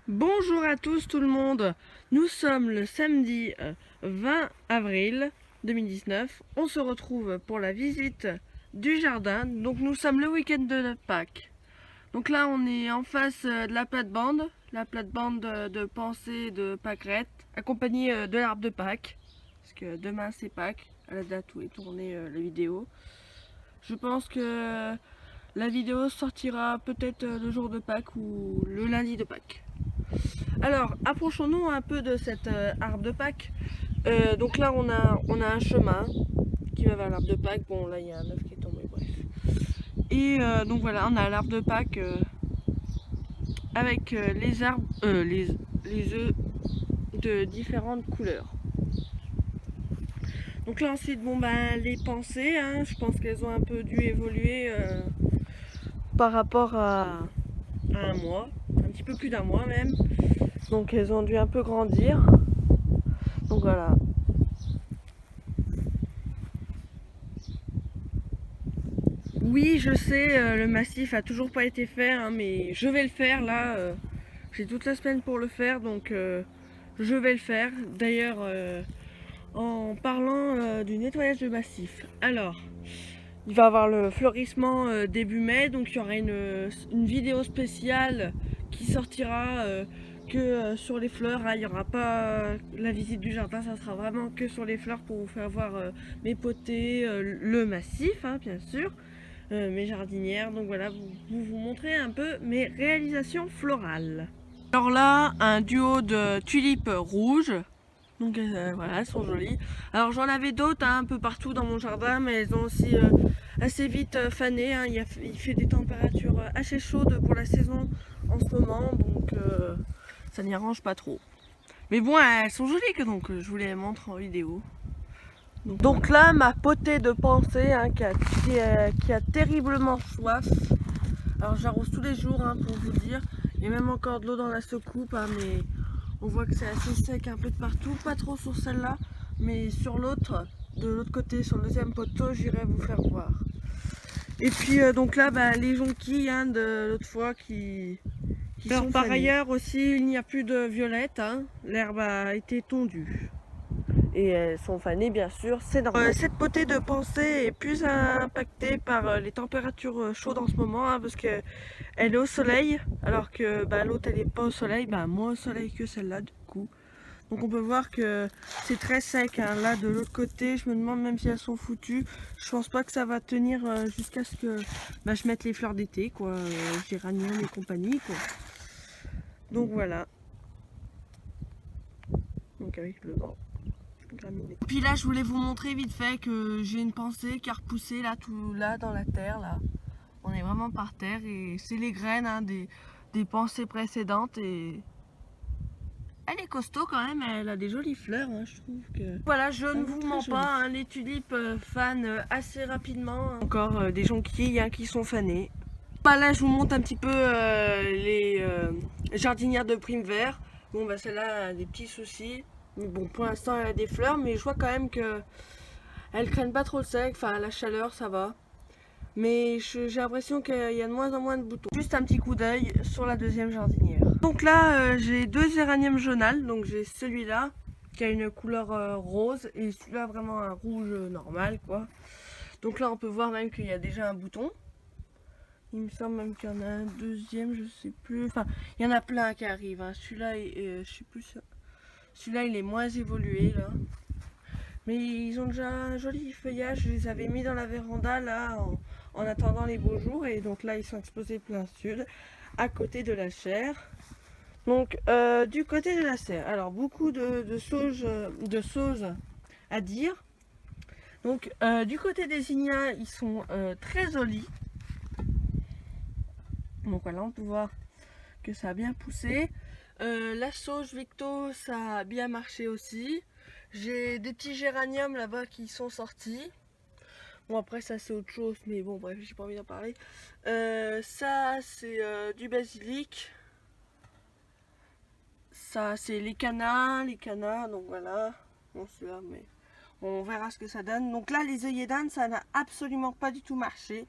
Bonjour à tous tout le monde, nous sommes le samedi 20 avril 2019, on se retrouve pour la visite du jardin, donc nous sommes le week-end de Pâques. Donc là on est en face de la plate-bande de pensée de Pâquerette, accompagnée de l'arbre de Pâques, parce que demain c'est Pâques, à la date où est tournée la vidéo. Je pense que la vidéo sortira peut-être le jour de Pâques ou le lundi de Pâques. Alors, approchons-nous un peu de cet arbre de Pâques. Donc là, on a un chemin qui va vers l'arbre de Pâques. Bon, là, il y a un œuf qui est tombé, bref. Et donc voilà, on a l'arbre de Pâques avec les œufs de différentes couleurs. Donc là, ensuite, bon, ben, les pensées, hein, je pense qu'elles ont un peu dû évoluer par rapport à un mois, un petit peu plus d'un mois même. Donc elles ont dû un peu grandir. Donc voilà. Oui, je sais, le massif a toujours pas été fait, hein, mais je vais le faire là. J'ai toute la semaine pour le faire, donc je vais le faire. D'ailleurs, en parlant du nettoyage de massif. Alors, il va y avoir le fleurissement début mai, donc il y aura une vidéo spéciale qui sortira sur les fleurs. Hein. Il n'y aura pas la visite du jardin, ça sera vraiment que sur les fleurs pour vous faire voir mes potées, le massif, hein, bien sûr. Mes jardinières, donc voilà, vous montrer un peu mes réalisations florales. Alors là, un duo de tulipes rouges, donc voilà, elles sont jolies. Alors j'en avais d'autres hein, un peu partout dans mon jardin, mais elles ont aussi assez vite fané, hein. Il fait des températures assez chaudes pour la saison en ce moment, donc ça n'y arrange pas trop. Mais bon, elles sont jolies, donc je vous les montre en vidéo. Donc là, ma potée de pensée hein, qui a terriblement soif. Alors j'arrose tous les jours hein, pour vous dire. Il y a même encore de l'eau dans la soucoupe, hein, mais on voit que c'est assez sec un peu de partout. Pas trop sur celle-là, mais sur l'autre, de l'autre côté, sur le deuxième poteau, j'irai vous faire voir. Et puis donc là, bah, les jonquilles hein, de l'autre fois qui sont par ailleurs aussi, il n'y a plus de violettes. Hein. L'herbe a été tondue. Et elles sont fanées bien sûr, c'est normal. Cette potée de pensée est plus impactée par les températures chaudes en ce moment hein, parce qu'elle est au soleil alors que bah, l'autre elle est pas au soleil, bah, moins au soleil que celle-là du coup. Donc on peut voir que c'est très sec hein. Là de l'autre côté je me demande même si elles sont foutues. Je pense pas que ça va tenir jusqu'à ce que bah, je mette les fleurs d'été quoi, géranium et compagnie quoi. Donc voilà. Donc avec le vent. Puis là je voulais vous montrer vite fait que j'ai une pensée qui a repoussé là tout là dans la terre là. On est vraiment par terre et c'est les graines hein, des pensées précédentes et elle est costaud quand même, elle a des jolies fleurs hein, je trouve que. Voilà, je ne vous mens pas, hein, les tulipes fanent assez rapidement. Encore des jonquilles hein, qui sont fanées. Bah, là je vous montre un petit peu les jardinières de prime vert. Bon bah celle-là a des petits soucis. Mais bon pour l'instant elle a des fleurs mais je vois quand même que elles craignent pas trop le sec, enfin la chaleur ça va. Mais j'ai l'impression qu'il y a de moins en moins de boutons. Juste un petit coup d'œil sur la deuxième jardinière. Donc là j'ai deux géraniums jaunales, donc j'ai celui-là qui a une couleur rose et celui-là vraiment un rouge normal quoi. Donc là on peut voir même qu'il y a déjà un bouton. Il me semble même qu'il y en a un deuxième, je sais plus. Enfin, il y en a plein qui arrivent. Hein. Celui-là, je sais plus. Celui-là, il est moins évolué là. Mais ils ont déjà un joli feuillage. Je les avais mis dans la véranda là en attendant les beaux jours. Et donc là, ils sont exposés plein sud, à côté de la serre. Donc, du côté de la serre. Alors, beaucoup de sauges à dire. Donc, du côté des ignas, ils sont très jolis. Donc voilà, on peut voir que ça a bien poussé. La sauge Victo, ça a bien marché aussi. J'ai des petits géraniums là-bas qui sont sortis. Bon après ça c'est autre chose, mais bon bref, j'ai pas envie d'en parler. Ça c'est du basilic. Ça c'est les canards, donc voilà. Bon c'est là, mais on verra ce que ça donne. Donc là les œillets d'Inde, ça n'a absolument pas du tout marché.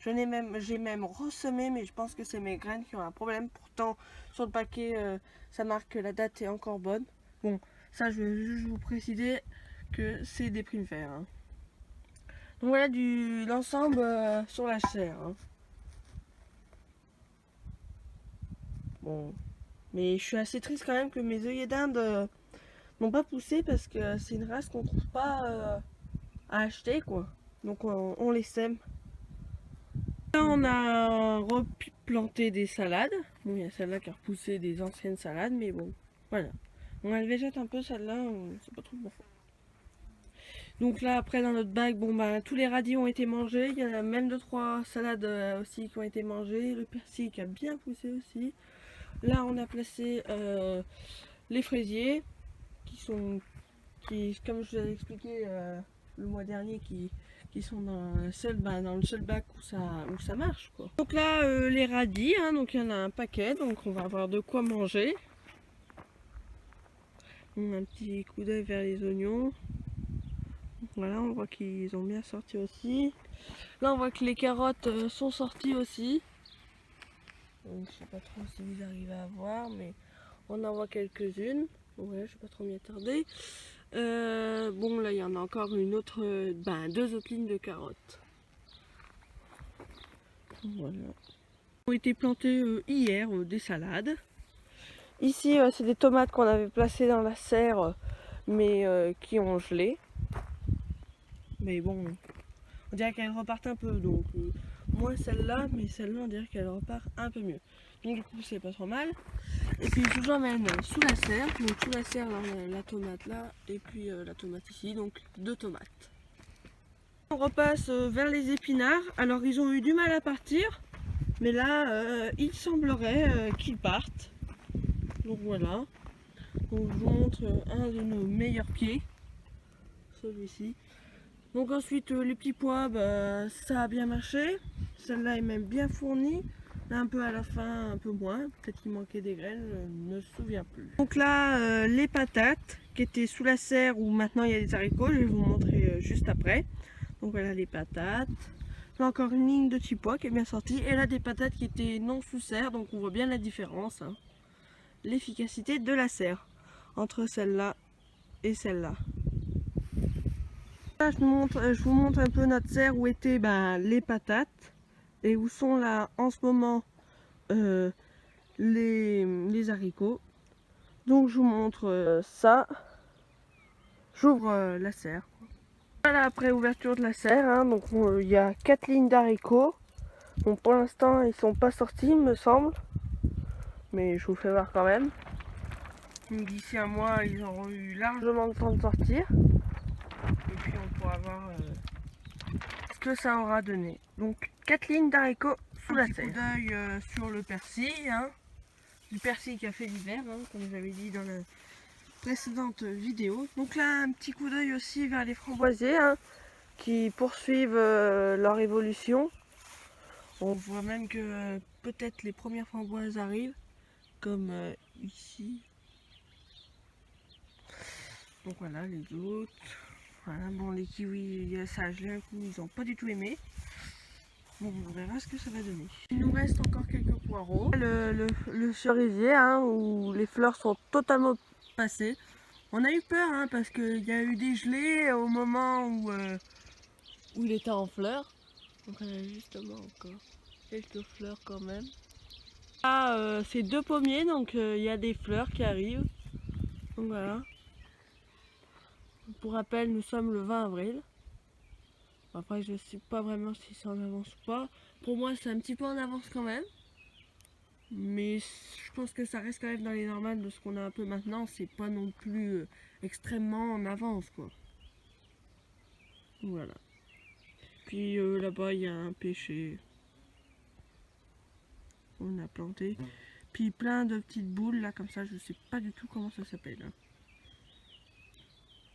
J'ai même ressemé, mais je pense que c'est mes graines qui ont un problème. Pourtant, sur le paquet, ça marque que la date est encore bonne. Bon, ça, je veux juste vous préciser que c'est des primevères. Hein. Donc voilà l'ensemble sur la serre. Hein. Bon, mais je suis assez triste quand même que mes œillets d'Inde n'ont pas poussé parce que c'est une race qu'on trouve pas à acheter quoi. Donc on les sème. Là on a replanté des salades. Bon, il y a celle-là qui a repoussé des anciennes salades, mais bon, voilà. On elle végète un peu celle-là, c'est pas trop bon. Donc là après dans notre bac, bon bah tous les radis ont été mangés. Il y a même 2-3 salades aussi qui ont été mangées. Le persil qui a bien poussé aussi. Là on a placé les fraisiers qui, comme je vous avais expliqué le mois dernier, qui sont dans le seul bac où ça marche quoi. Donc là les radis, hein, donc il y en a un paquet, donc on va avoir de quoi manger. On a un petit coup d'œil vers les oignons. Voilà, on voit qu'ils ont bien sorti aussi. Là on voit que les carottes sont sorties aussi. Donc, je sais pas trop si vous arrivez à voir, mais on en voit quelques-unes. Ouais, je vais pas trop m'y attarder. Bon, là, il y en a encore une autre, deux autres lignes de carottes. Voilà. Ont été plantées hier des salades. Ici, c'est des tomates qu'on avait placées dans la serre, mais qui ont gelé. Mais bon, on dirait qu'elles repartent un peu, donc moins celle-là, mais celle-là, on dirait qu'elle repart un peu mieux. Donc du coup, c'est pas trop mal. Et puis je vous emmène sous la serre. Donc sous la serre, là, on a la tomate là, et puis la tomate ici, donc 2 tomates. On repasse vers les épinards. Alors ils ont eu du mal à partir, mais là, il semblerait qu'ils partent. Donc voilà. Donc je vous montre un de nos meilleurs pieds, celui-ci. Donc ensuite les petits pois, bah, ça a bien marché. Celle-là est même bien fournie. Là, un peu à la fin, un peu moins. Peut-être qu'il manquait des graines, je ne me souviens plus. Donc là, les patates qui étaient sous la serre où maintenant il y a des haricots, je vais vous montrer juste après. Donc voilà les patates. Là encore une ligne de petits pois qui est bien sortie. Et là des patates qui étaient non sous serre, donc on voit bien la différence. Hein. L'efficacité de la serre entre celle-là et celle-là. Là je vous montre un peu notre serre où étaient les patates. Et où sont là en ce moment les haricots. Donc je vous montre ça. J'ouvre la serre. Voilà après ouverture de la serre. Hein, donc il y a 4 lignes d'haricots. Bon, pour l'instant ils sont pas sortis il me semble. Mais je vous fais voir quand même. D'ici un mois ils auront eu largement le temps de sortir. Et puis on pourra voir ce que ça aura donné. Donc 4 lignes d'haricots sous la serre. Un petit coup d'œil sur le persil. Hein. Du persil qui a fait l'hiver, hein, comme j'avais dit dans la précédente vidéo. Donc là un petit coup d'œil aussi vers les framboisiers hein, qui poursuivent leur évolution. On voit même que peut-être les premières framboises arrivent, comme ici. Donc voilà les autres. Voilà, bon les kiwis, ça je l'ai un coup, ils n'ont pas du tout aimé. Bon, on verra ce que ça va donner. Il nous reste encore quelques poireaux. Le cerisier hein, où les fleurs sont totalement passées. On a eu peur hein, parce qu'il y a eu des gelées au moment où il était en fleurs. Donc on a justement encore quelques fleurs quand même. Là c'est 2 pommiers donc il y a des fleurs qui arrivent. Donc voilà. Pour rappel nous sommes le 20 avril. Après je ne sais pas vraiment si c'est en avance ou pas. Pour moi c'est un petit peu en avance quand même. Mais je pense que ça reste quand même dans les normales de ce qu'on a un peu maintenant. C'est pas non plus extrêmement en avance quoi. Voilà. Puis là-bas il y a un pêcher. On a planté. Puis plein de petites boules là comme ça. Je sais pas du tout comment ça s'appelle. Hein.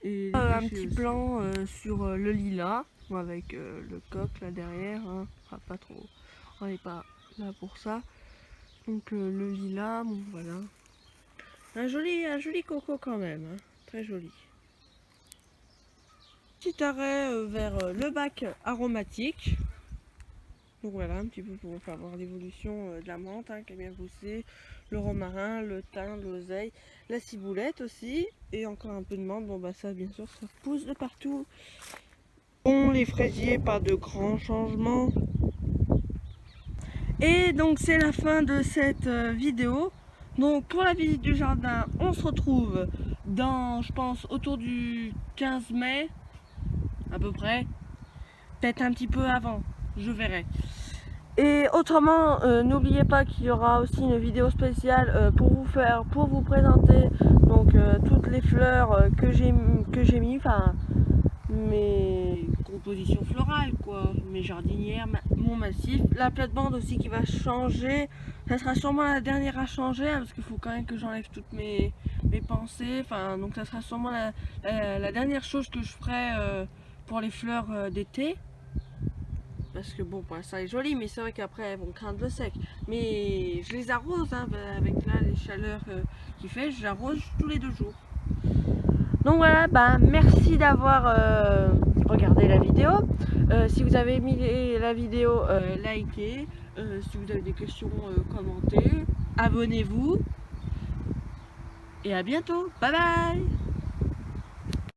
Et un petit aussi. Plan sur le lilas. Avec le coq là derrière. Hein. Enfin pas trop. On n'est pas là pour ça. Donc le lilas, bon voilà. Un joli coco quand même, hein. Très joli. Petit arrêt vers le bac aromatique. Donc voilà, un petit peu pour faire voir l'évolution de la menthe qui a bien poussé, le romarin, le thym, l'oseille, la ciboulette aussi, et encore un peu de menthe. Bon bah ça bien sûr ça pousse de partout. Bon, les fraisiers, pas de grands changements. Et donc c'est la fin de cette vidéo. Donc pour la visite du jardin, on se retrouve dans, je pense, autour du 15 mai, à peu près. Peut-être un petit peu avant, je verrai. Et autrement, n'oubliez pas qu'il y aura aussi une vidéo spéciale pour vous présenter donc toutes les fleurs que j'ai mis, enfin mes compositions florales quoi, mes jardinières, mon massif, la plate-bande aussi qui va changer. Ça sera sûrement la dernière à changer hein, parce qu'il faut quand même que j'enlève toutes mes pensées. Enfin donc ça sera sûrement la dernière chose que je ferai pour les fleurs d'été. Parce que bon, pour l'instant elle est jolie, mais c'est vrai qu'après elles vont craindre le sec. Mais je les arrose hein, avec là les chaleurs qu'il fait, je l'arrose tous les 2 jours. Donc voilà, bah, merci d'avoir regardé la vidéo. Si vous avez aimé la vidéo, likez. Si vous avez des questions, commentez. Abonnez-vous. Et à bientôt. Bye bye.